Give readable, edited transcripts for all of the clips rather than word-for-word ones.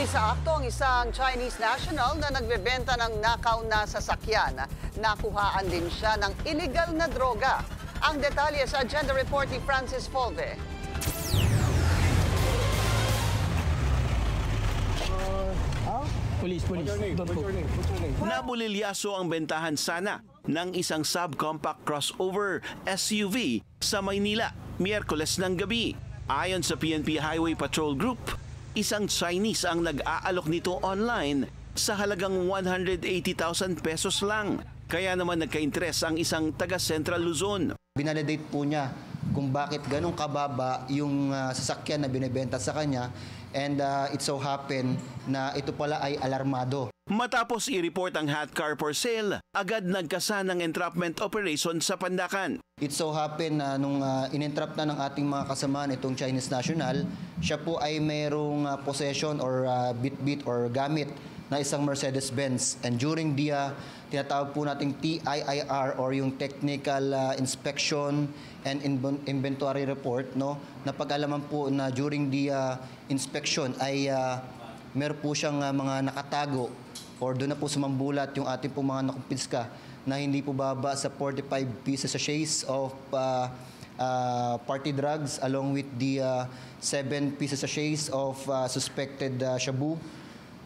sa akto ang isang Chinese national na nagbebenta ng nakaw na sasakyan. Nakuhaan din siya ng illegal na droga. Ang detalye sa agenda report ni Francis Polve. Police. Nabulilyaso ang bentahan sana ng isang subcompact crossover SUV sa Maynila, Miyerkules ng gabi. Ayon sa PNP Highway Patrol Group, isang Chinese ang nag-aalok nito online sa halagang 180,000 pesos lang. Kaya naman nagka-interes ang isang taga Central Luzon. Binalidate po niya kung bakit ganun kababa yung sasakyan na binibenta sa kanya, and it so happen na ito pala ay alarmado. Matapos i-report ang hot car for sale, agad nagkasa ng entrapment operation sa Pandacan. It so happen na nung in-entrap na ng ating mga kasamaan itong Chinese national, siya po ay mayroong possession or bit or gamit na isang Mercedes-Benz. And during the tinatawag po nating TIIR or yung Technical Inspection and Inventory Report, no, napag-alaman po na during the inspection ay meron po siyang mga nakatago or doon na po sumambulat yung ating po mga nakumpiska na hindi po baba sa 45 pieces sachets of party drugs along with the 7 pieces sachets of suspected shabu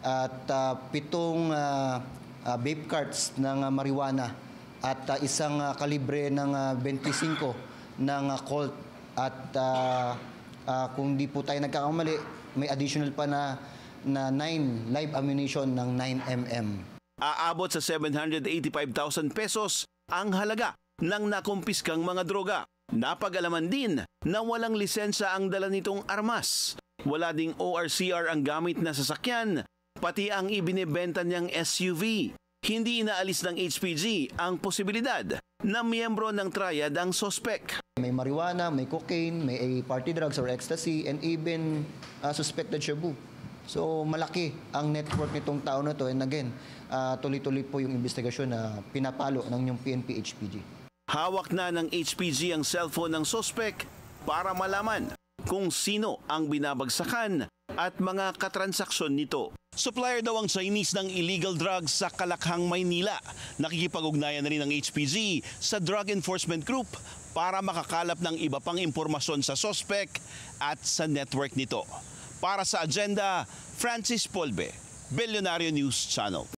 at 7 vape carts ng marijuana at isang kalibre ng 25 ng Colt at kung di po tayo nagkakamali, may additional pa na 9 live ammunition ng 9mm. Aabot sa 785,000 pesos ang halaga ng nakumpiskang mga droga. Napag-alaman din na walang lisensya ang dala nitong armas. Wala ding ORCR ang gamit na sasakyan, pati ang ibinebenta niyang SUV. Hindi inaalis ng HPG ang posibilidad na miyembro ng triad ang sospek. May marijuana, may cocaine, may party drugs or ecstasy, and even suspected shabu. So malaki ang network nitong tao na to, and again, tuloy-tuloy po yung investigasyon na pinapalo ng yung PNP HPG. Hawak na ng HPG ang cellphone ng sospek para malaman kung sino ang binabagsakan at mga katransaksyon nito. Supplier daw ang Chinese ng illegal drugs sa Kalakhang, Maynila. Nakikipag-ugnayan na rin ng HPG sa Drug Enforcement Group para makakalap ng iba pang impormasyon sa sospek at sa network nito. Para sa agenda, Francis Polve, Billionario News Channel.